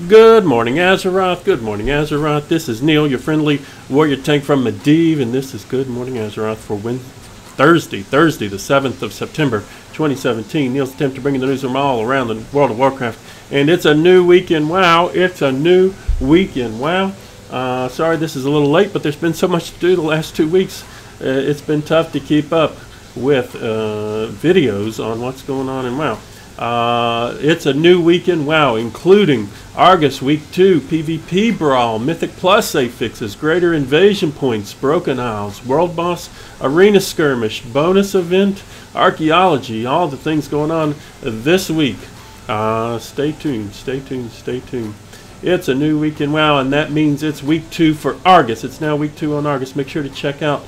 Good morning, Azeroth. Good morning, Azeroth. This is Neall, your friendly warrior tank from Medivh, and this is Good Morning Azeroth for Thursday, the 7th of September, 2017. Neall's attempt to bring you the news from all around the world of Warcraft, and it's a new week in WoW. It's a new week in WoW. Sorry this is a little late, but there's been so much to do the last 2 weeks. It's been tough to keep up with videos on what's going on in WoW. It's a new week in WoW, including Argus Week 2, PvP Brawl, Mythic Plus save fixes, Greater Invasion Points, Broken Isles, World Boss, Arena Skirmish, Bonus Event, Archaeology, all the things going on this week. Stay tuned, stay tuned, stay tuned. It's a new week in WoW, and that means it's Week 2 for Argus. It's now Week 2 on Argus. Make sure to check out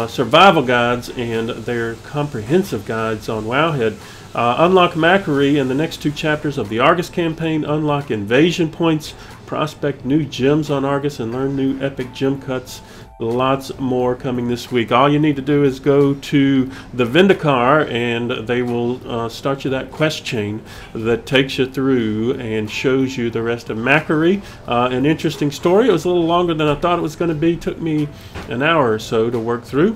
survival guides and their comprehensive guides on Wowhead. Unlock Macquarie in the next 2 chapters of the Argus campaign. Unlock invasion points, prospect new gems on Argus, and learn new epic gem cuts. Lots more coming this week. All you need to do is go to the Vindicar, and they will start you that quest chain that takes you through and shows you the rest of Macquarie. An interesting story. It was a little longer than I thought it was going to be. Took me an hour or so to work through.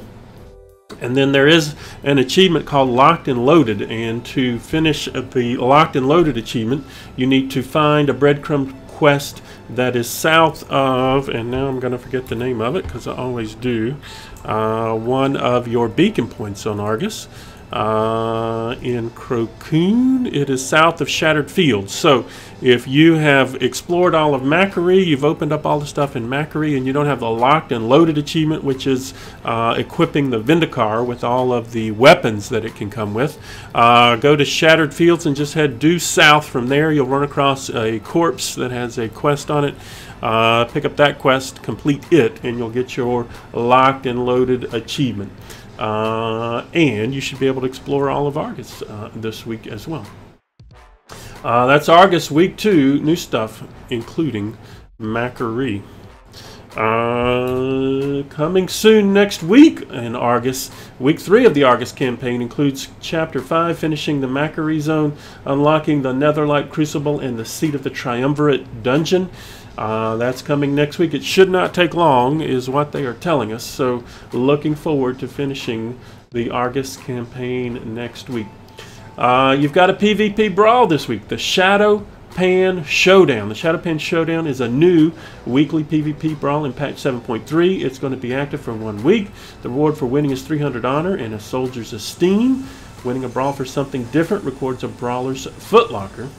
And then there is an achievement called Locked and Loaded, and to finish the Locked and Loaded achievement, you need to find a breadcrumb quest that is south of, and now I'm going to forget the name of it because I always do, one of your beacon points on Argus. In Crocoon, it is south of Shattered Fields. So if you have explored all of Macquarie, you've opened up all the stuff in Macquarie, and you don't have the Locked and Loaded achievement, which is equipping the Vindicar with all of the weapons that it can come with, go to Shattered Fields and just head due south. From there you'll run across a corpse that has a quest on it. Pick up that quest, complete it, and you'll get your Locked and Loaded achievement. And you should be able to explore all of Argus this week as well. That's Argus Week 2, new stuff, including Macquarie. Coming soon next week in Argus, Week 3 of the Argus campaign includes Chapter 5, finishing the Macquarie zone, unlocking the Netherlight Crucible, and the Seat of the Triumvirate dungeon. That's coming next week. It should not take long, is what they are telling us. So looking forward to finishing the Argus campaign next week. You've got a PvP Brawl this week, the Shadow Pan Showdown. The Shadow Pan Showdown is a new weekly PvP Brawl in patch 7.3. It's going to be active for 1 week. The reward for winning is 300 honor and a soldier's esteem. Winning a brawl for something different records a brawler's footlocker.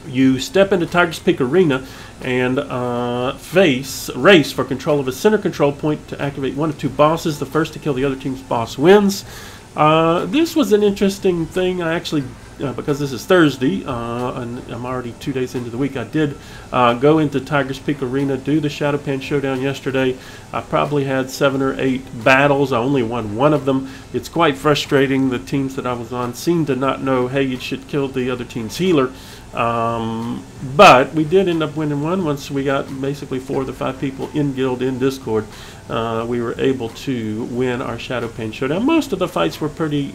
You step into Tiger's Peak Arena and race for control of a center control point to activate one of 2 bosses. The first to kill the other team's boss wins. This was an interesting thing. I actually, because this is Thursday, and I'm already 2 days into the week, I did go into Tiger's Peak Arena, do the Shadow Pan Showdown yesterday. I probably had 7 or 8 battles. I only won 1 of them. It's quite frustrating. The teams that I was on seemed to not know, hey, you should kill the other team's healer. But we did end up winning 1 once we got basically 4 of the 5 people in guild in Discord. We were able to win our Shadow Pan Showdown. Most of the fights were pretty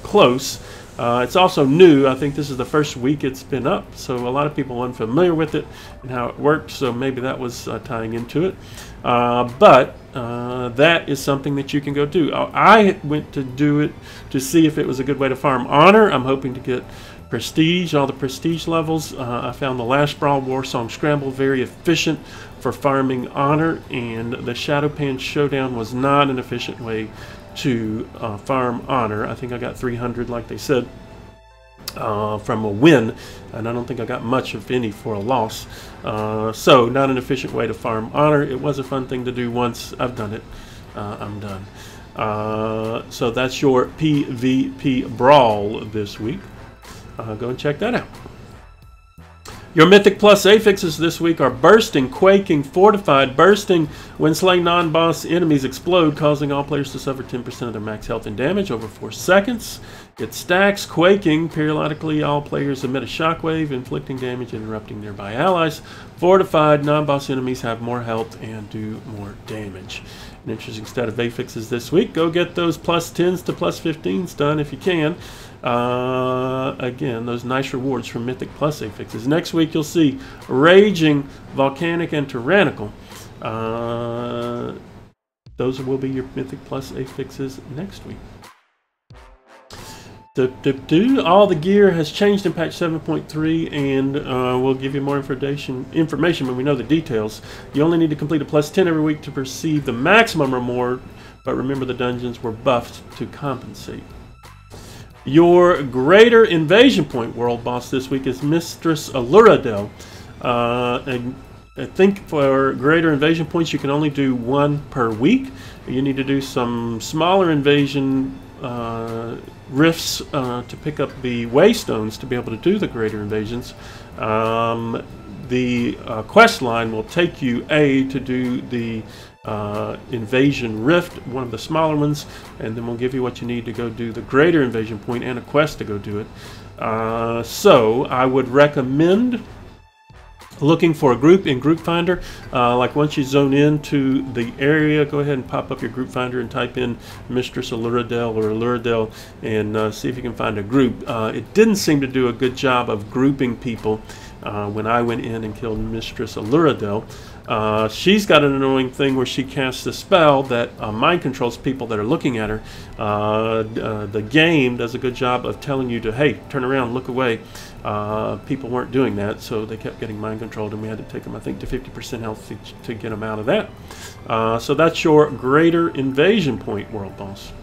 close. It's also new. I think this is the first week it's been up, so a lot of people are unfamiliar with it and how it works, so maybe that was tying into it. But that is something that you can go do. I went to do it to see if it was a good way to farm honor. I'm hoping to get prestige, all the prestige levels. I found the last Brawl War Song Scramble very efficient for farming honor, and the Shadow Pan Showdown was not an efficient way to farm honor. I think I got 300 like they said from a win, and I don't think I got much of any for a loss. So not an efficient way to farm honor. It was a fun thing to do once. I've done it. I'm done. So that's your PvP Brawl this week. Go and check that out. Your Mythic Plus affixes this week are Bursting, Quaking, Fortified. Bursting, when slain non-boss enemies explode, causing all players to suffer 10% of their max health and damage over 4 seconds. It stacks. Quaking, periodically all players emit a shockwave, inflicting damage and interrupting nearby allies. Fortified, non-boss enemies have more health and do more damage. an interesting set of affixes this week. Go get those +10s to +15s done if you can. Again, those nice rewards from Mythic Plus affixes. Next week you'll see Raging, Volcanic, and Tyrannical. Those will be your Mythic Plus affixes next week. All the gear has changed in patch 7.3, and we'll give you more information when we know the details. You only need to complete a +10 every week to receive the maximum reward, but remember the dungeons were buffed to compensate. Your Greater Invasion Point world boss this week is Mistress Aluradel. And I think for Greater Invasion Points you can only do 1 per week. You need to do some smaller invasion rifts to pick up the waystones to be able to do the greater invasions. The quest line will take you to do the invasion rift, one of the smaller ones, and then we'll give you what you need to go do the greater invasion point and a quest to go do it. So I would recommend looking for a group in Group Finder. Like once you zone into the area, go ahead and pop up your Group Finder and type in Mistress Aluradel or Aluradel and see if you can find a group. It didn't seem to do a good job of grouping people when I went in and killed Mistress Aluradel. She's got an annoying thing where she casts a spell that mind controls people that are looking at her. The game does a good job of telling you to, hey, turn around, look away. People weren't doing that, so they kept getting mind controlled, and we had to take them, I think, to 50% health to get them out of that. So that's your Greater Invasion Point world boss.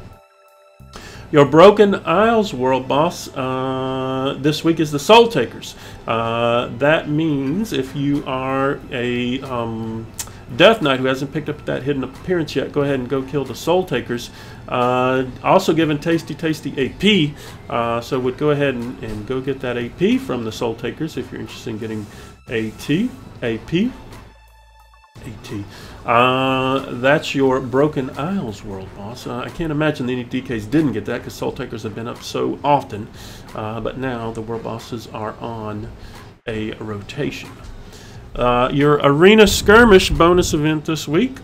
Your Broken Isles world boss this week is the Soul Takers. That means if you are a Death Knight who hasn't picked up that hidden appearance yet, go ahead and go kill the Soul Takers. Also given tasty AP, so would go ahead and go get that AP from the Soul Takers if you're interested in getting AP. That's your Broken Isles world boss. I can't imagine any DKs didn't get that because Soul Takers have been up so often, but now the world bosses are on a rotation. Your Arena Skirmish bonus event this week.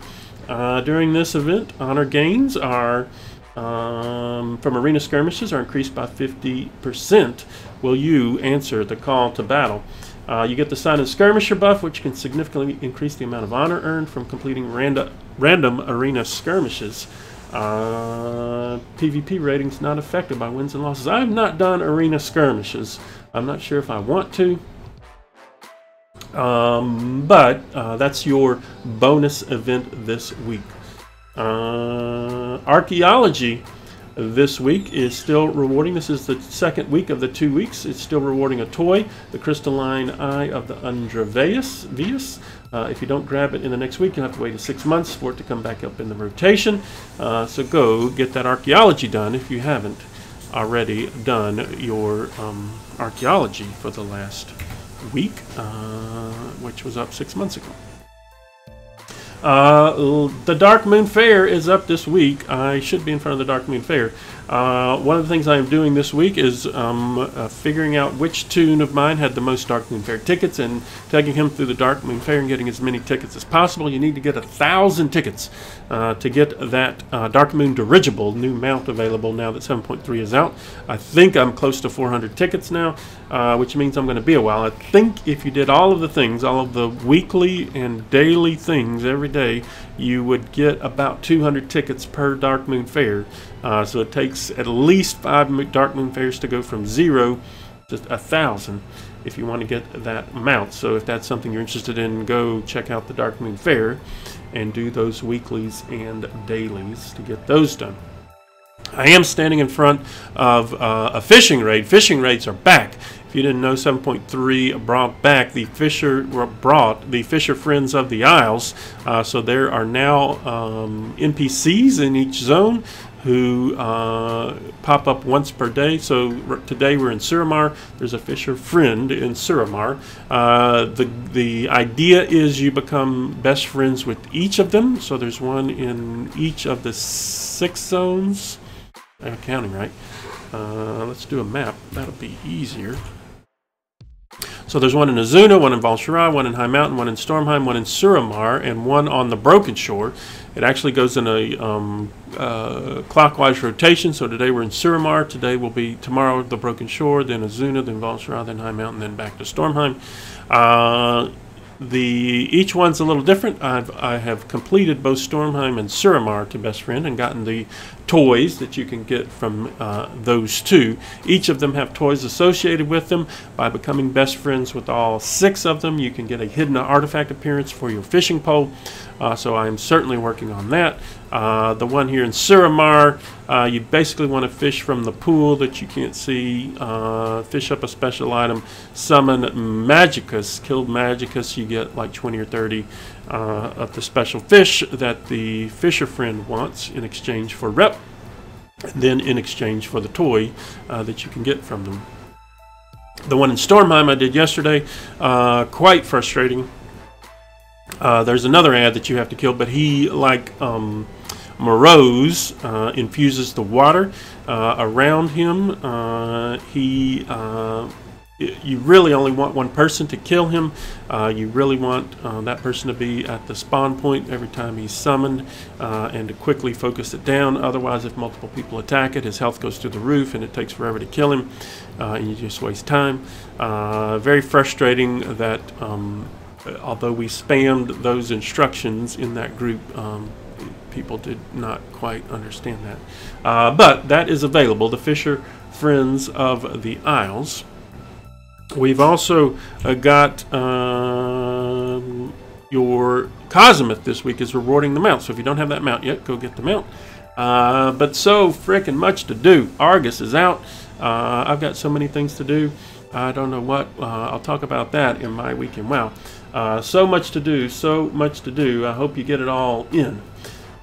During this event, honor gains are from Arena Skirmishes are increased by 50%. Will you answer the call to battle? You get the Sign of Skirmisher buff, which can significantly increase the amount of honor earned from completing random arena skirmishes. PvP ratings not affected by wins and losses. I have not done arena skirmishes. I'm not sure if I want to. But that's your bonus event this week. Archaeology this week is still rewarding. This is the second week of the 2 weeks. It's still rewarding a toy, the Crystalline Eye of the Undravius. If you don't grab it in the next week, you'll have to wait 6 months for it to come back up in the rotation. So go get that archaeology done if you haven't already done your archaeology for the last week, which was up 6 months ago. The Darkmoon Faire is up this week. I should be in front of the Darkmoon Faire. One of the things I am doing this week is figuring out which toon of mine had the most Darkmoon Faire tickets and taking him through the Darkmoon Faire and getting as many tickets as possible. You need to get 1,000 tickets to get that Darkmoon Dirigible new mount available now that 7.3 is out. I think I'm close to 400 tickets now, which means I'm going to be a while. I think if you did all of the things, all of the weekly and daily things every day, you would get about 200 tickets per Darkmoon Faire. So it takes at least 5 Darkmoon Fairs to go from 0 to 1,000 if you want to get that mount. So if that's something you're interested in, go check out the Darkmoon Faire and do those weeklies and dailies to get those done. I am standing in front of a fishing raid. Fishing raids are back. If you didn't know, 7.3 brought back the Fisher Friends of the Isles. So there are now NPCs in each zone who pop up once per day. So today we're in Suramar. There's a Fisher Friend in Suramar. The idea is you become best friends with each of them. So there's one in each of the 6 zones. I'm counting right. Let's do a map. That'll be easier. So there's one in Azuna, one in Val'sharah, one in High Mountain, one in Stormheim, one in Suramar, and one on the Broken Shore. It actually goes in a clockwise rotation. So today we're in Suramar. Tomorrow the Broken Shore, then Azuna, then Val'sharah, then High Mountain, then back to Stormheim. Each one's a little different. I have completed both Stormheim and Suramar to Best Friend and gotten the toys that you can get from those two. Each of them have toys associated with them. By becoming best friends with all 6 of them, you can get a hidden artifact appearance for your fishing pole. So I am certainly working on that. The one here in Suramar, you basically want to fish from the pool that you can't see, fish up a special item, summon Magicus, kill Magicus, you get like 20 or 30 of the special fish that the fisher friend wants in exchange for rep, and then in exchange for the toy that you can get from them. The one in Stormheim I did yesterday, quite frustrating. There's another ad that you have to kill, but he, like Morose, infuses the water around him. You really only want one person to kill him. You really want that person to be at the spawn point every time he's summoned and to quickly focus it down. Otherwise, if multiple people attack it, his health goes through the roof and it takes forever to kill him, and you just waste time. Very frustrating that although we spammed those instructions in that group, people did not quite understand that. But that is available, the Fisher Friends of the Isles. We've also got your Cosmith this week is rewarding the mount. So if you don't have that mount yet, go get the mount. But so frickin' much to do. Argus is out. I've got so many things to do. I don't know what. I'll talk about that in my weekend. Wow. So much to do, so much to do. I hope you get it all in.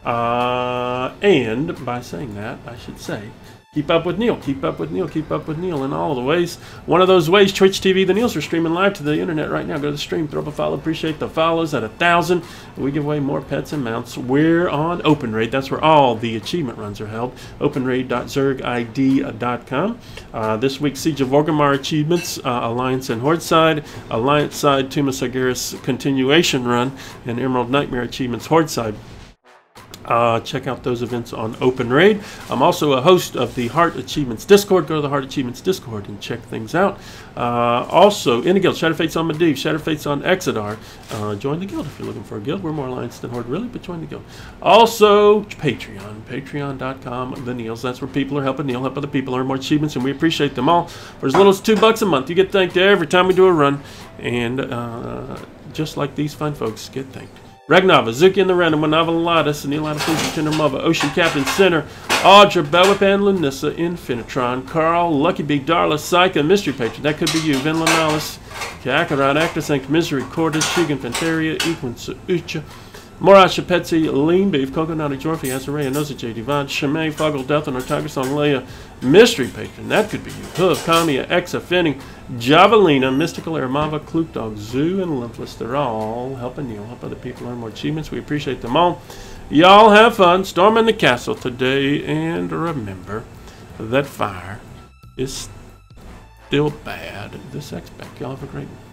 And by saying that, I should say, keep up with Neall, keep up with Neall, keep up with Neall in all the ways. One of those ways, Twitch TV, the Nealls are streaming live to the internet right now. Go to the stream, throw up a follow, appreciate the follows at 1,000. We give away more pets and mounts. We're on Open Raid. That's where all the achievement runs are held. openraid.zergid.com. This week's Siege of Orgrimmar achievements, Alliance and Horde side, Alliance side, Tomb of Sargeras continuation run, and Emerald Nightmare achievements Horde side. Check out those events on Open Raid. I'm also a host of the Heart Achievements Discord. Go to the Heart Achievements Discord and check things out. Also, in the guild, Shadowfates on Medivh, Shadowfates on Exodar. Join the guild if you're looking for a guild. We're more Alliance than Horde, really, but join the guild. Also, Patreon, patreon.com, the Nealls. That's where people are helping Neall, help other people earn more achievements, and we appreciate them all. For as little as $2 a month, you get thanked every time we do a run, and just like these fine folks get thanked. Ragnava, Zuki and the Random, Manava Latus, Neall Adaptation, Tender Mova, Ocean Captain Center, Audra, Belwip, and Lunissa, Infinitron, Carl, Lucky Big, Darla, Psycha, Mystery Patron, that could be you, Vinland Alice, Kakarot, Actus, Inc, Misery, Cordis, Shigan, Fantaria, Equin, Ucha, Morash, Petsy, Lean Beef, Coconut, Jorfi, Azaraya, Noza, Divan, Shemay, Foggle, Death, and Artagus on Leia, Mystery Patron, that could be you, Hoof, Kamiya, Exa, Finning, Javelina, Mystical, Aramava, Kluk Dog, Zoo, and Limphless. They're all helping Neall, help other people earn more achievements. We appreciate them all. Y'all have fun storming the castle today, and remember that fire is still bad. This expect. Y'all have a great one.